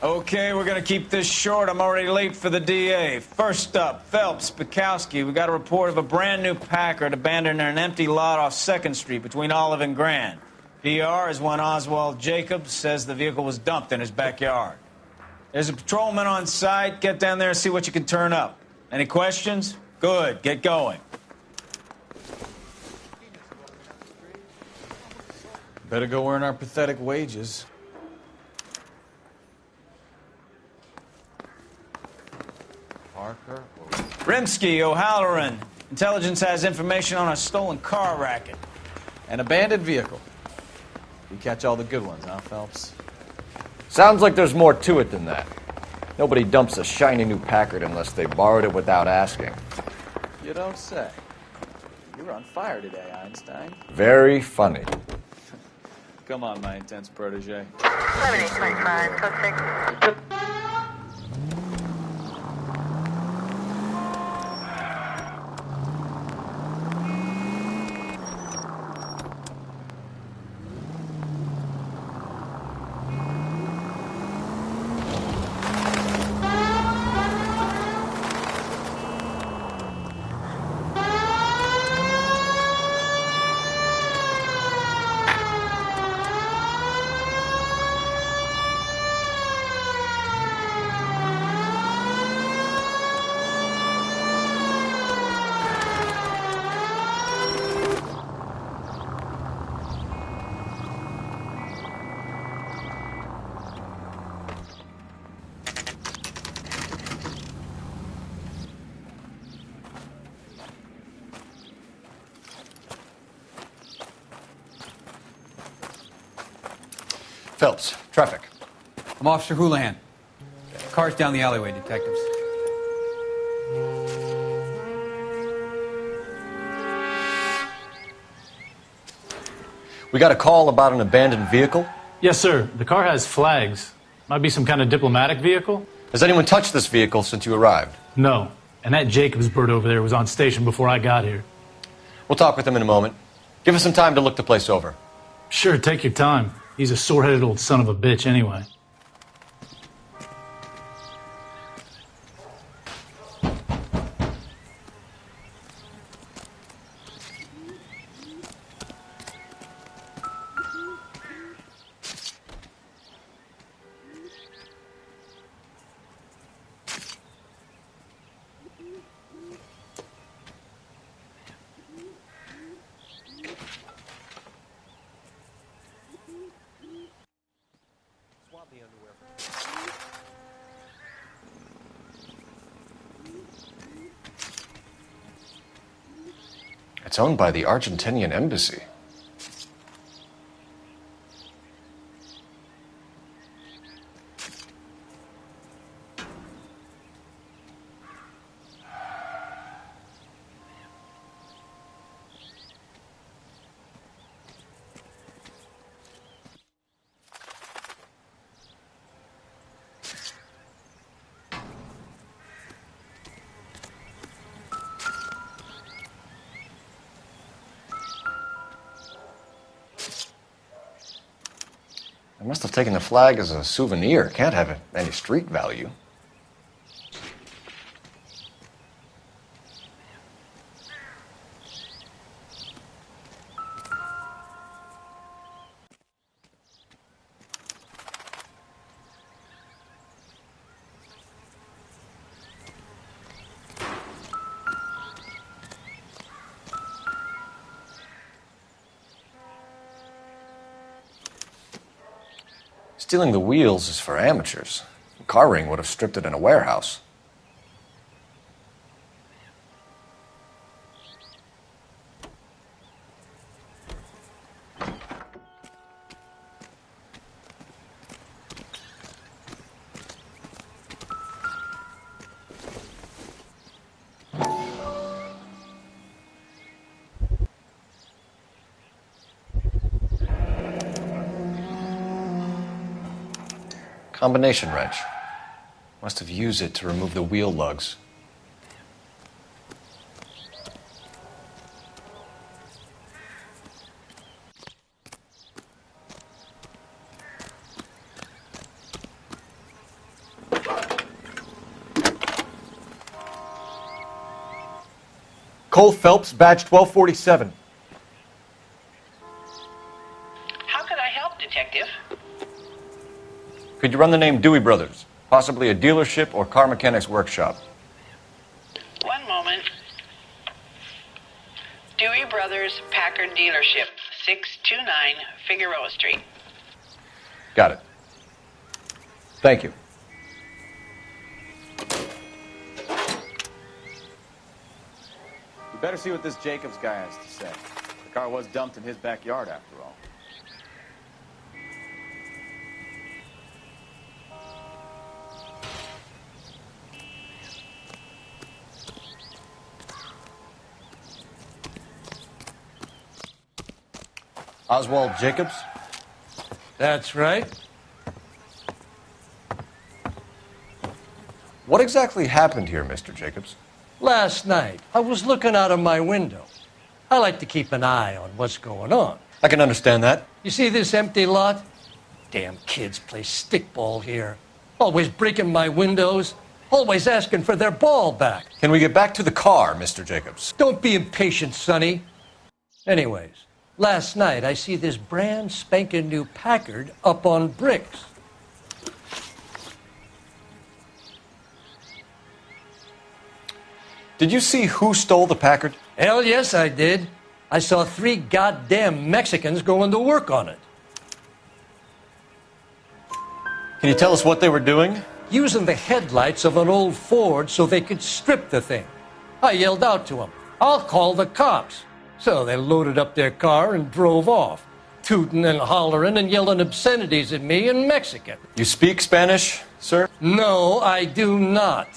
Okay, we're gonna keep this short. I'm already late for the DA. First up, Phelps, Bukowski. We got a report of a brand new Packard abandoned in an empty lot off 2nd Street between Olive and Grand. PR is one Oswald Jacobs says the vehicle was dumped in his backyard. There's a patrolman on site. Get down there and see what you can turn up. Any questions? Good, get going. Better go earn our pathetic wages. Parker. Rimsky, O'Halloran. Intelligence has information on a stolen car racket. An abandoned vehicle. You catch all the good ones, huh, Phelps? Sounds like there's more to it than that. Nobody dumps a shiny new Packard unless they borrowed it without asking. You don't say. You're on fire today, Einstein. Very funny. Come on, my intense protege. 7825, code 6. Phelps, traffic. I'm Officer Houlihan. Car's down the alleyway, detectives. We got a call about an abandoned vehicle. Yes, sir. The car has flags. Might be some kind of diplomatic vehicle. Has anyone touched this vehicle since you arrived? No. And that Jacobs bird over there was on station before I got here. We'll talk with him in a moment. Give us some time to look the place over. Sure, take your time. He's a sore-headed old son of a bitch anyway. It's owned by the Argentinian embassy. I must have taken the flag as a souvenir. Can't have any street value. Stealing the wheels is for amateurs. The car ring would have stripped it in a warehouse. Combination wrench. Must have used it to remove the wheel lugs. Cole Phelps, badge 1247. How could I help, Detective? Could you run the name Dewey Brothers? Possibly a dealership or car mechanics workshop. One moment. Dewey Brothers Packard Dealership, 629 Figueroa Street. Got it. Thank you. We better see what this Jacobs guy has to say. The car was dumped in his backyard, after all. Oswald Jacobs? That's right. What exactly happened here, Mr. Jacobs? Last night, I was looking out of my window. I like to keep an eye on what's going on. I can understand that. You see this empty lot? Damn kids play stickball here. Always breaking my windows. Always asking for their ball back. Can we get back to the car, Mr. Jacobs? Don't be impatient, Sonny. Anyways, last night I see this brand spanking new Packard up on bricks. Did you see who stole the Packard? Hell yes, I did. I saw 3 goddamn Mexicans going to work on it. Can you tell us what they were doing? Using the headlights of an old Ford so they could strip the thing. I yelled out to them, "I'll call the cops." So they loaded up their car and drove off, tooting and hollering and yelling obscenities at me in Mexican. You speak Spanish, sir? No, I do not.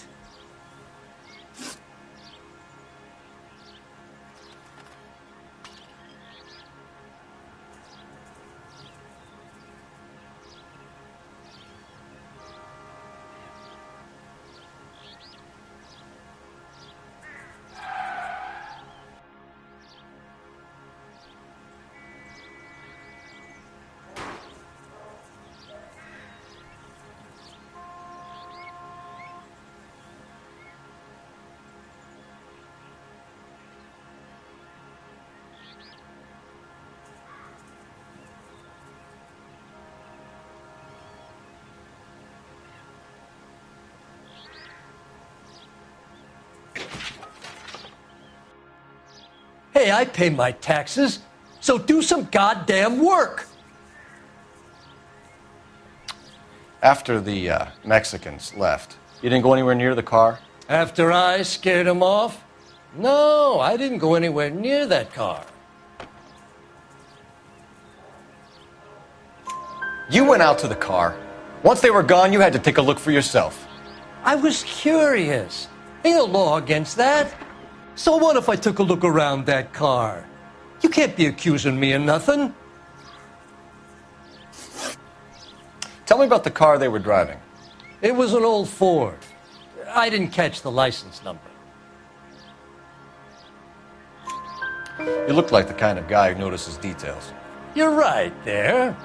Hey, I pay my taxes, so do some goddamn work. After the Mexicans left, you didn't go anywhere near the car? After I scared them off? No, I didn't go anywhere near that car. You went out to the car. Once they were gone, you had to take a look for yourself. I was curious. Ain't no law against that. So what if I took a look around that car? You can't be accusing me of nothing. Tell me about the car they were driving. It was an old Ford. I didn't catch the license number. You look like the kind of guy who notices details. You're right there.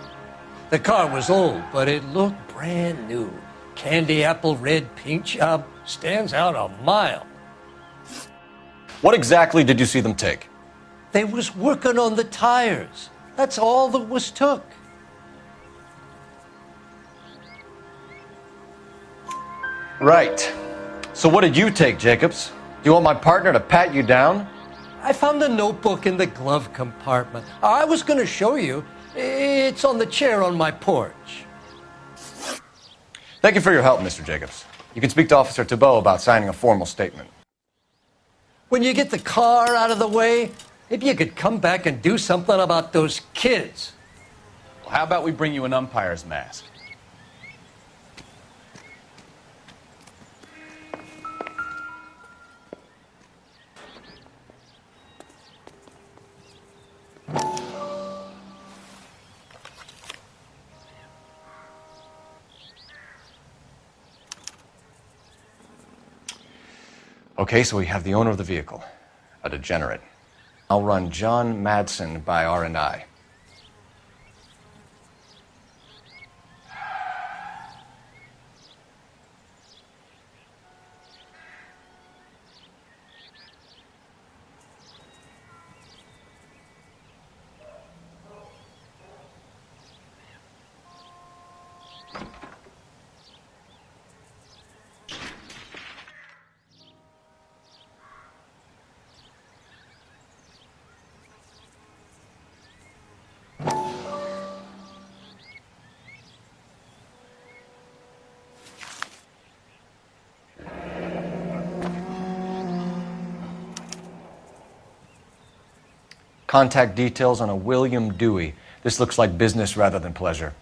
The car was old, but it looked brand new. Candy apple red paint job stands out a mile. What exactly did you see them take? They was working on the tires. That's all that was took. Right. So what did you take, Jacobs? Do you want my partner to pat you down? I found a notebook in the glove compartment. I was going to show you. It's on the chair on my porch. Thank you for your help, Mr. Jacobs. You can speak to Officer Thibault about signing a formal statement. When you get the car out of the way, maybe you could come back and do something about those kids. Well, how about we bring you an umpire's mask? Okay, so we have the owner of the vehicle, a degenerate. I'll run John Madsen by R&I. Contact details on a William Dewey. This looks like business rather than pleasure.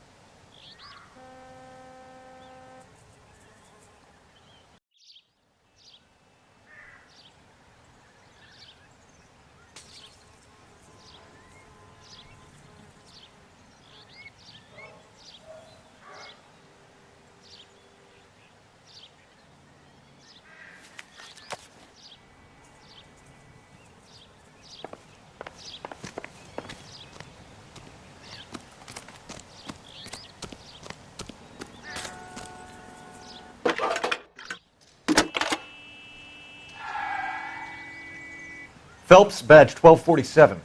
Phelps, badge 1247.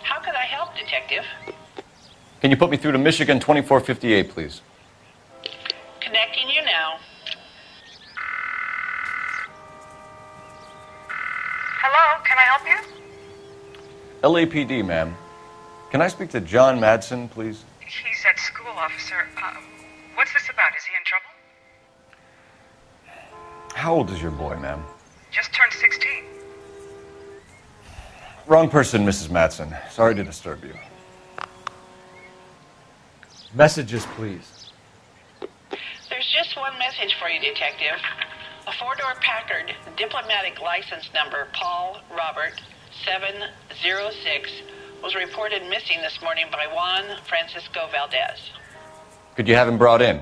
How could I help, Detective? Can you put me through to Michigan 2458, please? Connecting you now. Hello, can I help you? LAPD, ma'am. Can I speak to John Madsen, please? He's at school, officer. What's this about? Is he in trouble? How old is your boy, ma'am? Just turned 16. Wrong person, Mrs. Madsen. Sorry to disturb you. Messages, please. There's just one message for you, Detective. A four-door Packard, diplomatic license number Paul Robert 706, was reported missing this morning by Juan Francisco Valdez. Could you have him brought in?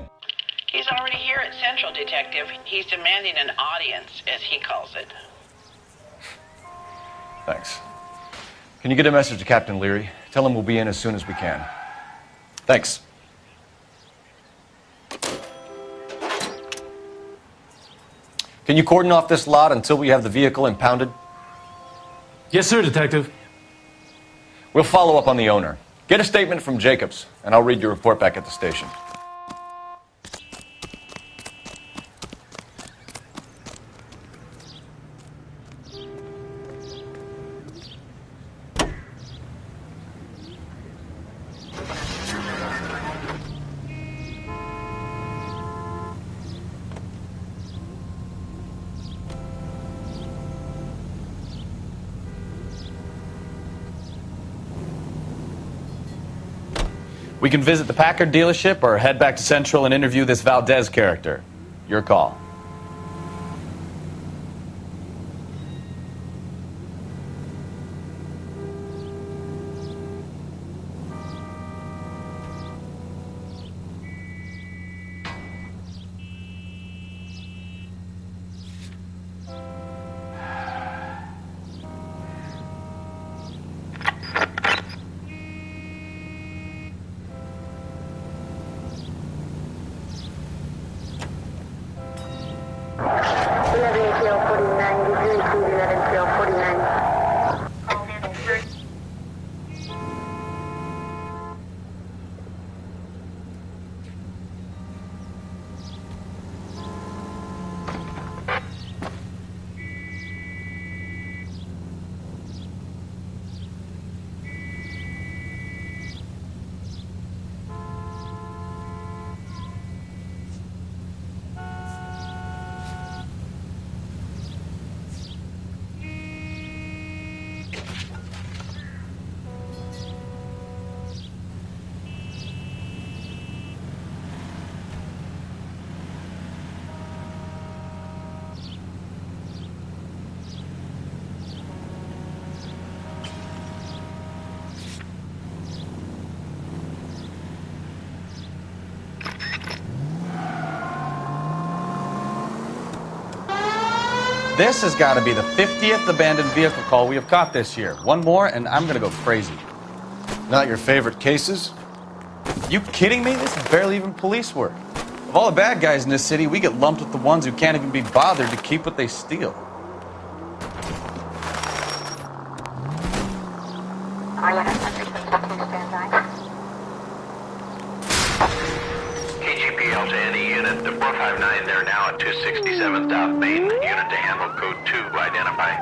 He's already here at Central, Detective. He's demanding an audience, as he calls it. Thanks. Can you get a message to Captain Leary? Tell him we'll be in as soon as we can. Thanks. Can you cordon off this lot until we have the vehicle impounded? Yes, sir, Detective. We'll follow up on the owner. Get a statement from Jacobs, and I'll read your report back at the station. We can visit the Packard dealership or head back to Central and interview this Valdez character. Your call. This has got to be the 50th abandoned vehicle call we have caught this year. One more, and I'm going to go crazy. Not your favorite cases? You kidding me? This is barely even police work. Of all the bad guys in this city, we get lumped with the ones who can't even be bothered to keep what they steal. KGPL to any unit. The 459, they're now at 267th South Main. Unit to handle code 2, identify.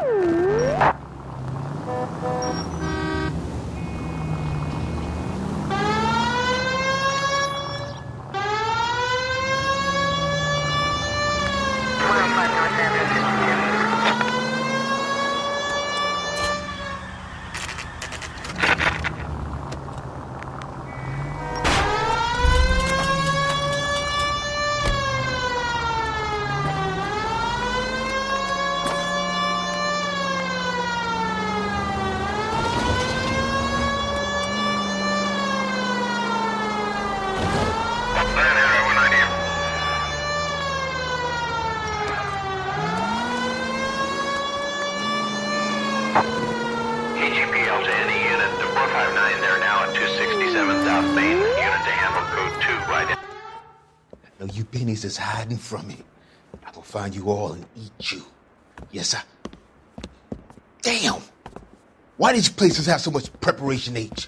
459 there now at 267 South Main. Unit to handle code 2 right in. Now you pennies is hiding from me. I will find you all and eat you. Yes, sir. Damn! Why these places have so much preparation H?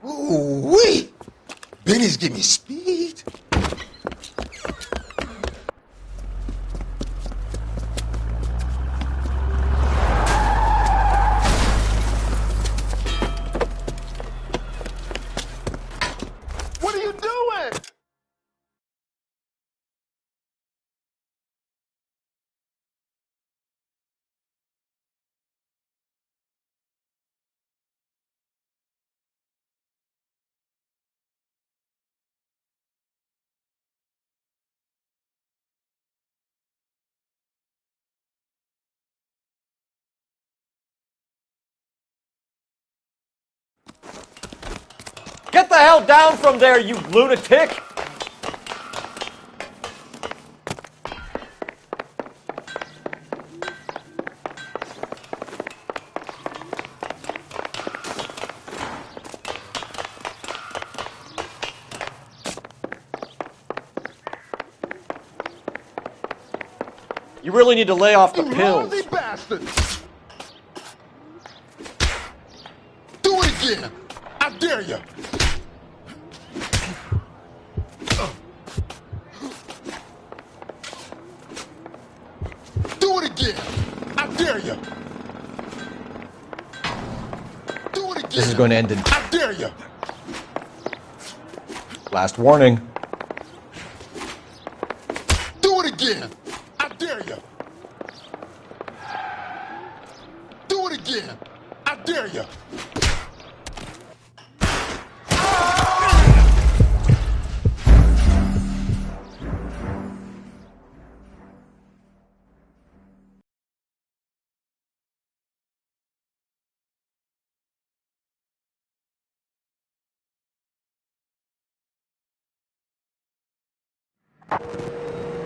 Ooh-wee! Benny's give me speed. What are you doing? Get the hell down from there, you lunatic! You really need to lay off the You pills. lousy bastard! Do it again! I dare you! Do it again! I dare you! Do it again! This is going to end in... I dare you! Last warning. Do it again! I dare you! Do it again! I dare you!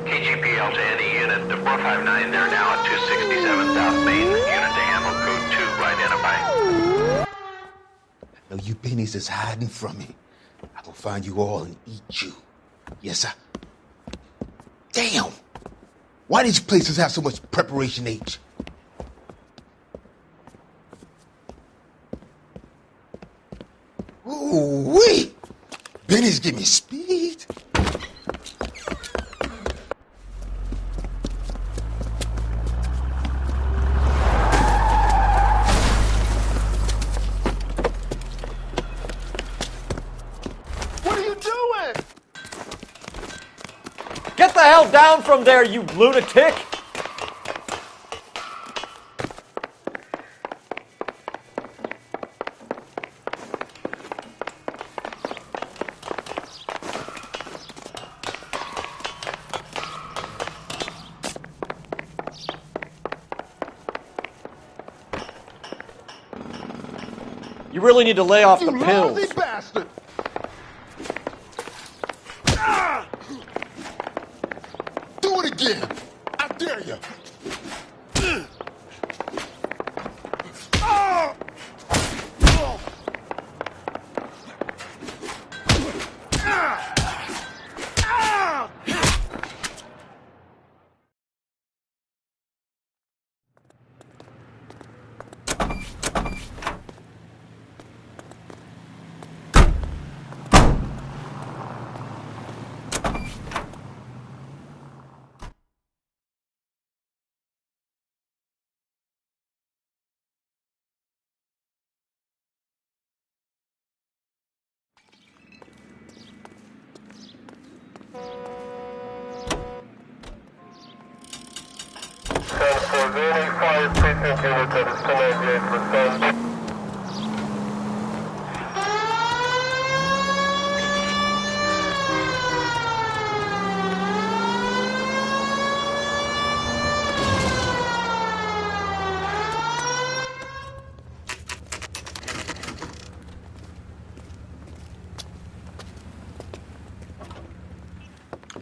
KGPL to any unit to 459 there now at 267 South Main. Unit to handle code 2 identify. Now you pennies is hiding from me. I will find you all and eat you. Yes, sir. Damn! Why these places have so much preparation H? Ooh-wee! Benny's give me speed. What are you doing? Get the hell down from there, you lunatic! You really need to lay off the You pills. lousy bastard! Do it again! I dare you!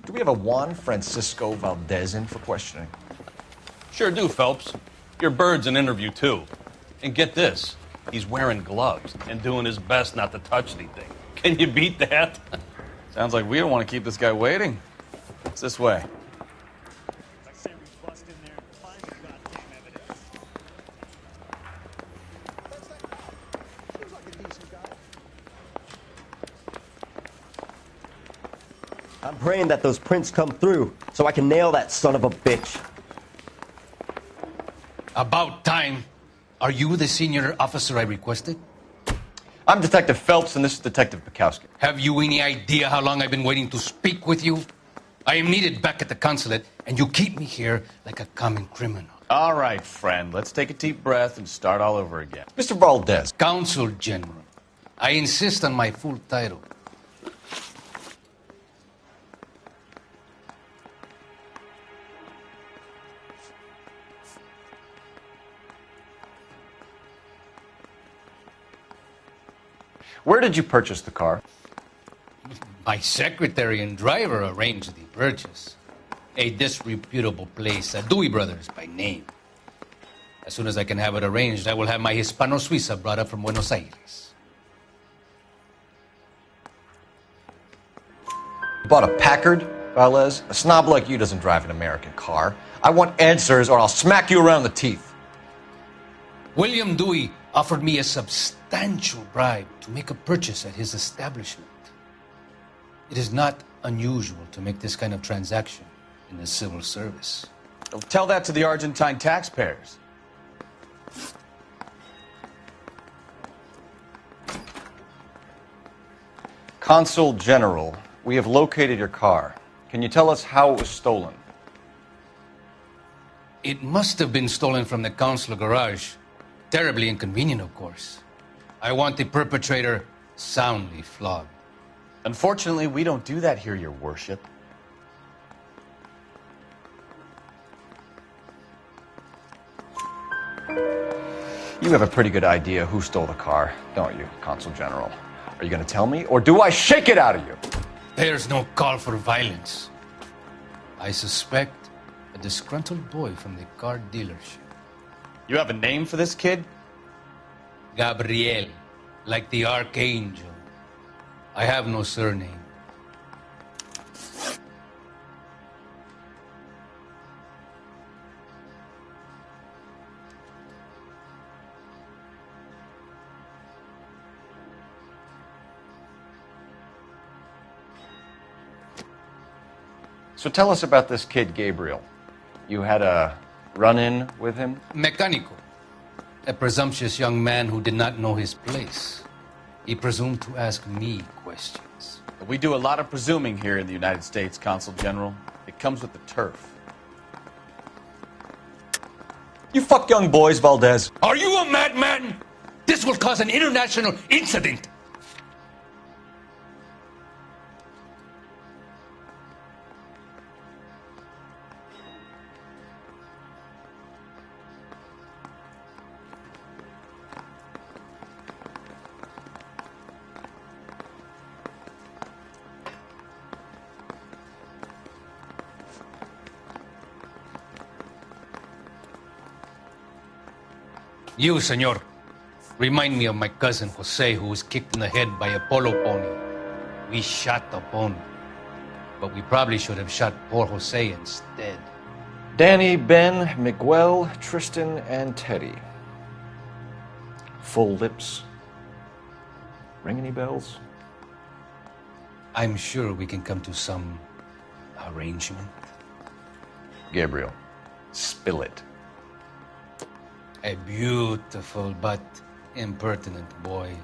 Do we have a Juan Francisco Valdez in for questioning? Sure do, Phelps. Your bird's an interview, too. And get this, he's wearing gloves and doing his best not to touch anything. Can you beat that? Sounds like we don't want to keep this guy waiting. It's this way. I'm praying that those prints come through so I can nail that son of a bitch. About time. Are you the senior officer I requested? I'm Detective Phelps, and this is Detective Bukowski. Have you any idea how long I've been waiting to speak with you? I am needed back at the consulate, and you keep me here like a common criminal. All right, friend. Let's take a deep breath and start all over again. Mr. Valdez. Consul General. I insist on my full title. Where did you purchase the car? My secretary and driver arranged the purchase. A disreputable place, Dewey Brothers by name. As soon as I can have it arranged, I will have my Hispano Suiza brought up from Buenos Aires. You bought a Packard, Valdez? A snob like you doesn't drive an American car. I want answers or I'll smack you around the teeth. William Dewey offered me a substantial bribe to make a purchase at his establishment. It is not unusual to make this kind of transaction in the civil service. Well, tell that to the Argentine taxpayers. Consul General, we have located your car. Can you tell us how it was stolen? It must have been stolen from the consular garage. Terribly inconvenient, of course. I want the perpetrator soundly flogged. Unfortunately, we don't do that here, Your Worship. You have a pretty good idea who stole the car, don't you, Consul General? Are you going to tell me, or do I shake it out of you? There's no call for violence. I suspect a disgruntled boy from the car dealership. You have a name for this kid? Gabriel, like the archangel. I have no surname. So tell us about this kid, Gabriel. You had a run-in with him? Mecánico. A presumptuous young man who did not know his place. He presumed to ask me questions. We do a lot of presuming here in the United States, Consul General. It comes with the turf. You fuck young boys, Valdez. Are you a madman? This will cause an international incident. You, senor, remind me of my cousin Jose, who was kicked in the head by a polo pony. We shot the pony, but we probably should have shot poor Jose instead. Danny, Ben, Miguel, Tristan, and Teddy. Full lips. Ring any bells? I'm sure we can come to some arrangement. Gabriel, spill it. A beautiful but impertinent boy.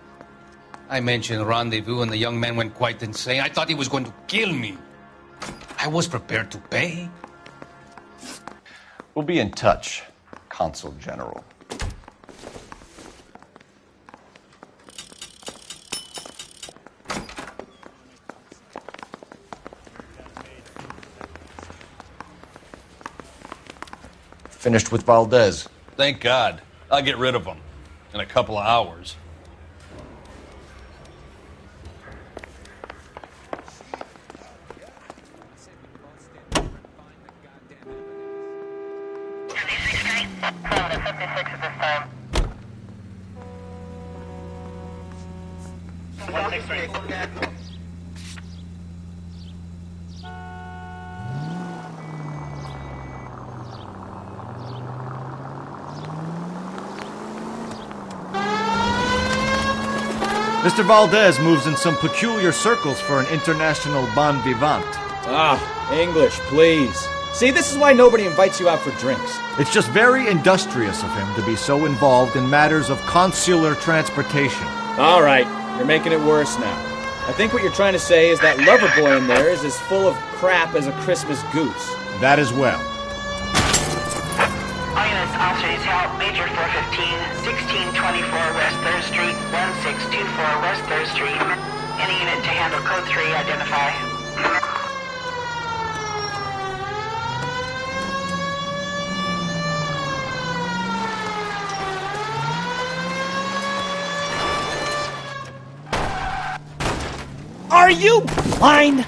I mentioned rendezvous and the young man went quite insane. I thought he was going to kill me. I was prepared to pay. We'll be in touch, Consul General. Finished with Valdez. Thank God. I'll get rid of him in a couple of hours. To the 56 at this time. 163. Mr. Valdez moves in some peculiar circles for an international bon vivant. Ah, English, please. See, this is why nobody invites you out for drinks. It's just very industrious of him to be so involved in matters of consular transportation. All right, you're making it worse now. I think what you're trying to say is that lover boy in there is as full of crap as a Christmas goose. That as well. All units, officers help. Major 415, 1624 West 3rd Street, 1624 West 3rd Street. Any unit to handle code 3, identify. Are you blind?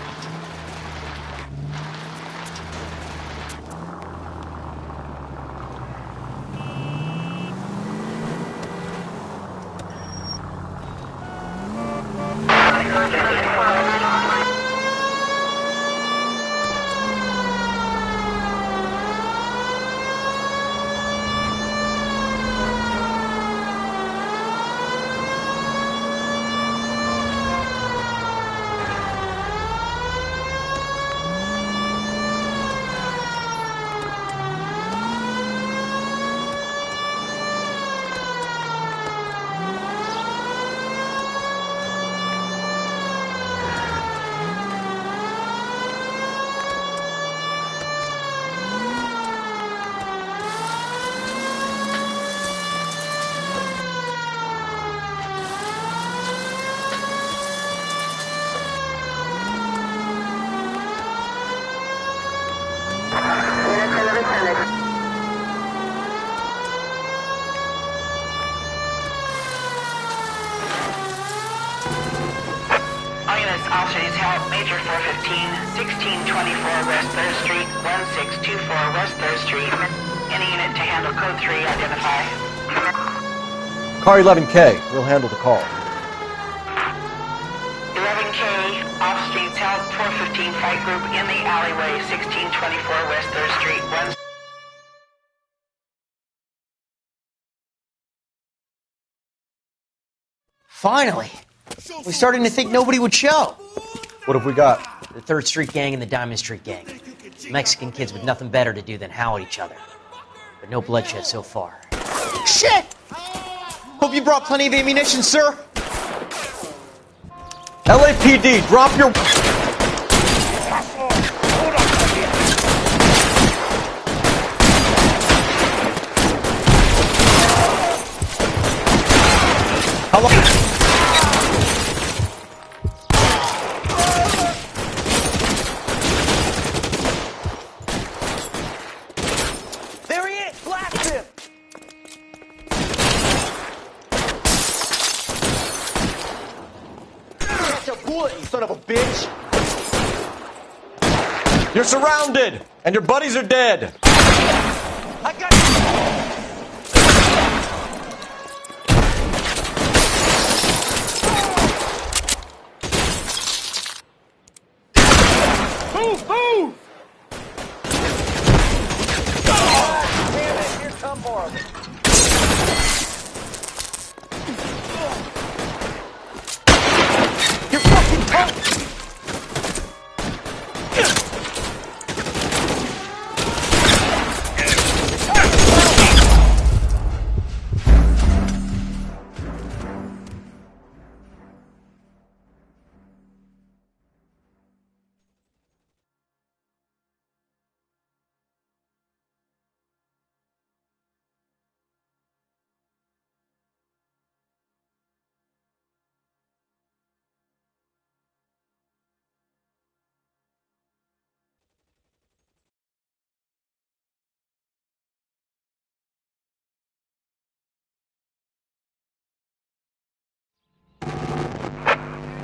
Officers help. Major 415, 1624 West 3rd Street, 1624 West 3rd Street. Any unit to handle code 3, identify. Car 11K, we'll handle the call. 11K, off streets help. 415 fight group in the alleyway, 1624 West 3rd Street, 1. Finally! We're starting to think nobody would show. What have we got? The 3rd Street Gang and the Diamond Street Gang. Mexican kids with nothing better to do than howl at each other. But no bloodshed so far. Shit! Hope you brought plenty of ammunition, sir. LAPD, drop your... Hello? Son of a bitch! You're surrounded, and your buddies are dead. I got Move! Move! Oh, damn it! Here come more of them. You're fucking punk!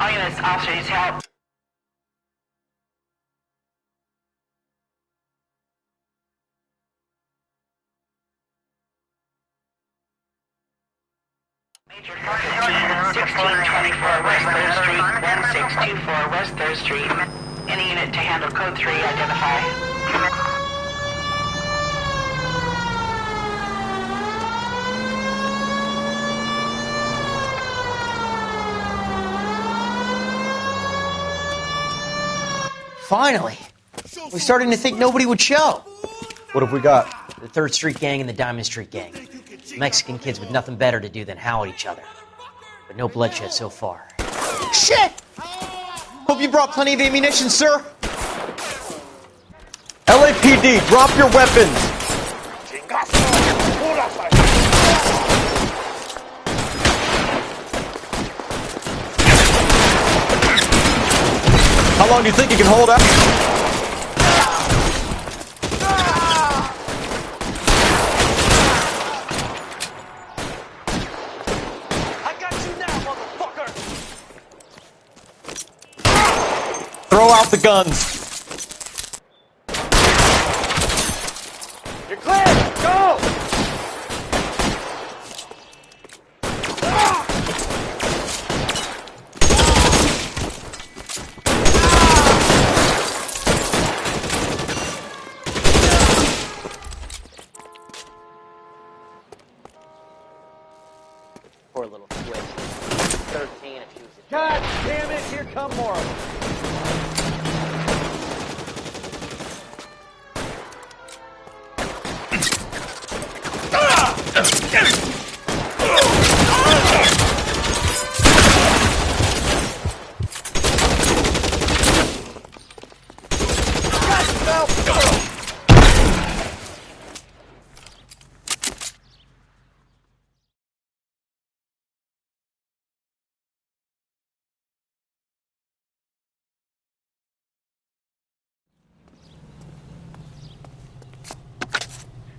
All units, officers help. 1624 West 3rd Street, 1624 West 3rd Street. Any unit to handle code 3, identify. Finally. We're starting to think nobody would show. What have we got? The 3rd Street Gang and the Diamond Street Gang. Mexican kids with nothing better to do than howl at each other. But no bloodshed so far. Shit! Hope you brought plenty of ammunition, sir. LAPD, drop your weapons! How long do you think you can hold out? Throw out the guns. You're clear. Go. Poor little twitch. 13 if she was a... God damn it! Here come more.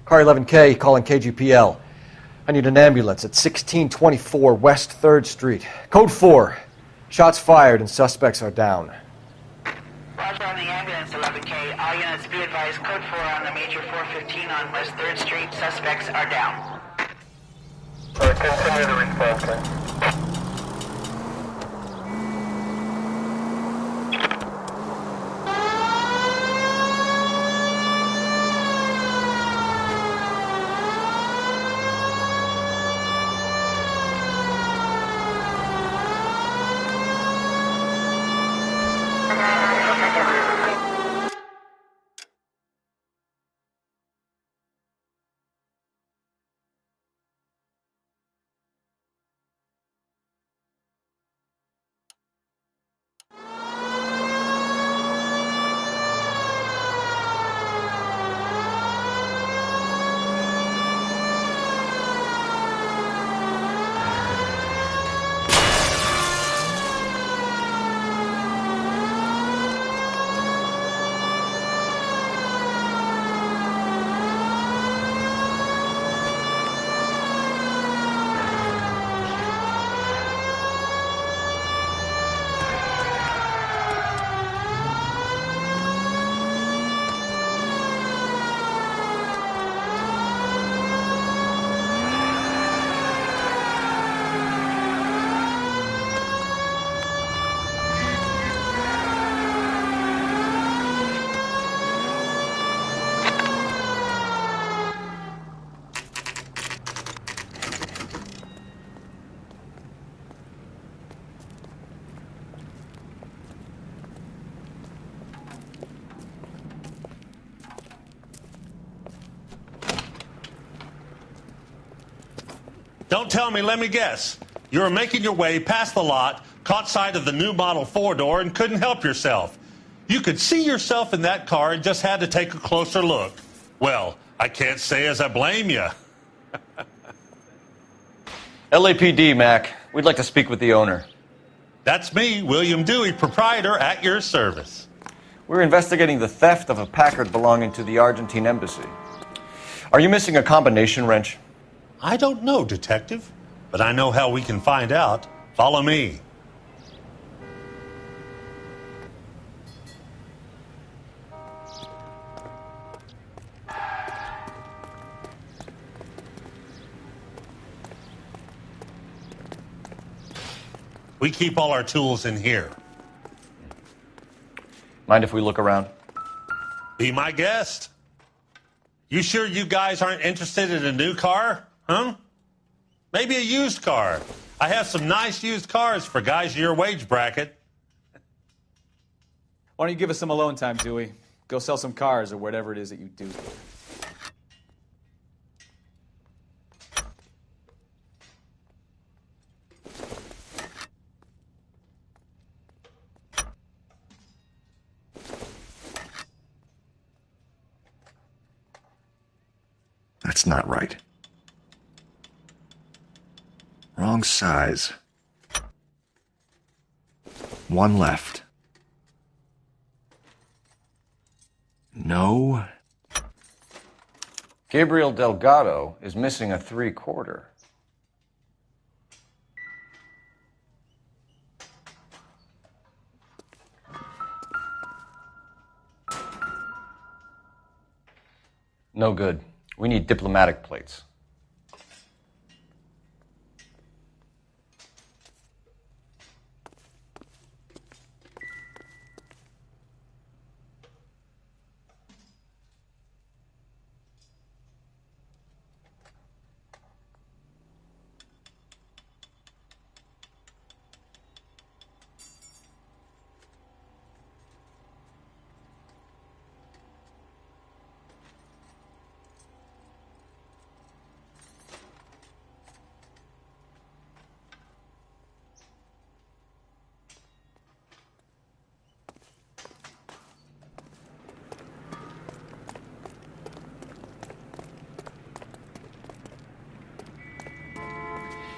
Car 11K, calling KGPL. I need an ambulance at 1624 West 3rd Street. Code 4. Shots fired and suspects are down. Roger on the ambulance, 11K. All units be advised, code 4 on the major 415 on West 3rd Street. Suspects are down. Continue the response, please. Don't tell me, let me guess. You were making your way past the lot, caught sight of the new model 4-door, and couldn't help yourself. You could see yourself in that car and just had to take a closer look. Well, I can't say as I blame you. LAPD, Mac. We'd like to speak with the owner. That's me, William Dewey, proprietor, at your service. We're investigating the theft of a Packard belonging to the Argentine embassy. Are you missing a combination wrench? I don't know, Detective, but I know how we can find out. Follow me. We keep all our tools in here. Mind if we look around? Be my guest. You sure you guys aren't interested in a new car? Huh? Maybe a used car. I have some nice used cars for guys in your wage bracket. Why don't you give us some alone time, Dewey? Go sell some cars or whatever it is that you do. That's not right. Wrong size. One left. No. Gabriel Delgado is missing a 3/4. No good. We need diplomatic plates.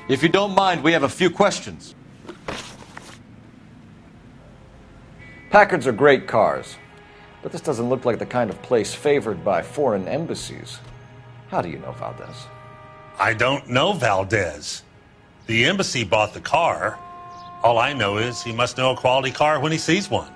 If you don't mind, we have a few questions. Packards are great cars, but this doesn't look like the kind of place favored by foreign embassies. How do you know Valdez? I don't know Valdez. The embassy bought the car. All I know is he must know a quality car when he sees one.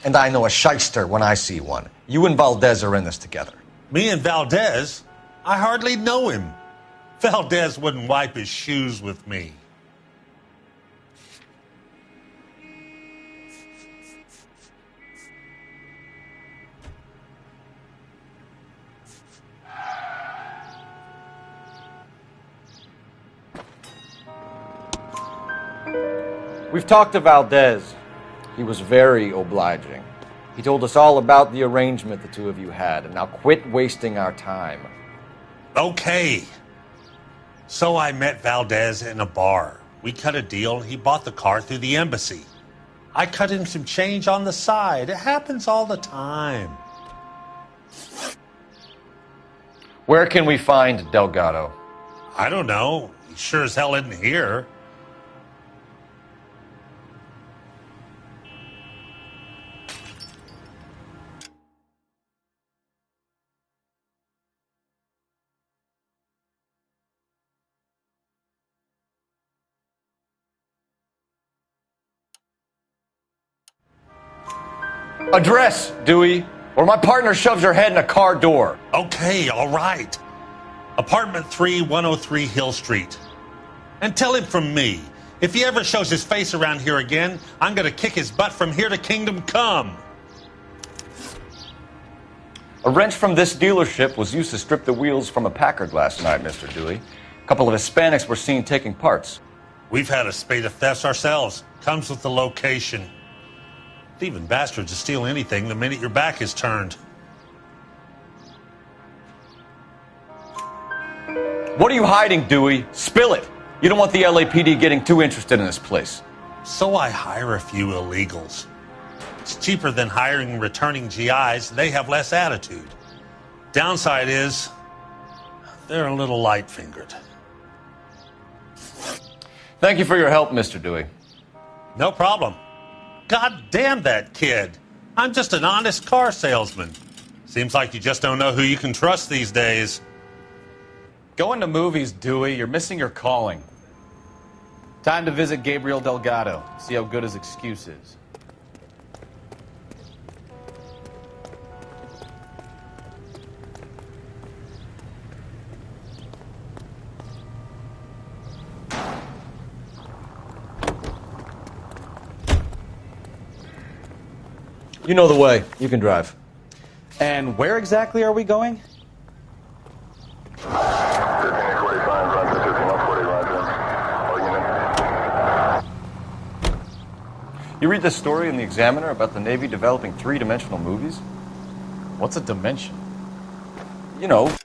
And I know a shyster when I see one. You and Valdez are in this together. Me and Valdez? I hardly know him. Valdez wouldn't wipe his shoes with me. We've talked to Valdez. He was very obliging. He told us all about the arrangement the two of you had, and now quit wasting our time. Okay. So I met Valdez in a bar. We cut a deal, and he bought the car through the embassy. I cut him some change on the side. It happens all the time. Where can we find Delgado? I don't know. He sure as hell isn't here. Address, Dewey, or my partner shoves her head in a car door. Okay, all right. Apartment 3, 103 Hill Street. And tell him from me, if he ever shows his face around here again, I'm going to kick his butt from here to Kingdom Come. A wrench from this dealership was used to strip the wheels from a Packard last night, Mr. Dewey. A couple of Hispanics were seen taking parts. We've had a spate of thefts ourselves. Comes with the location. Thieving bastards will steal anything the minute your back is turned. What are you hiding, Dewey? Spill it. You don't want the LAPD getting too interested in this place. So I hire a few illegals. It's cheaper than hiring returning GIs. They have less attitude. Downside is, they're a little light-fingered. Thank you for your help, Mr. Dewey. No problem. God damn that kid. I'm just an honest car salesman. Seems like you just don't know who you can trust these days. Going to movies, Dewey. You're missing your calling. Time to visit Gabriel Delgado. See how good his excuse is. You know the way. You can drive. And where exactly are we going? You read this story in the Examiner about the Navy developing three-dimensional movies? What's a dimension? You know,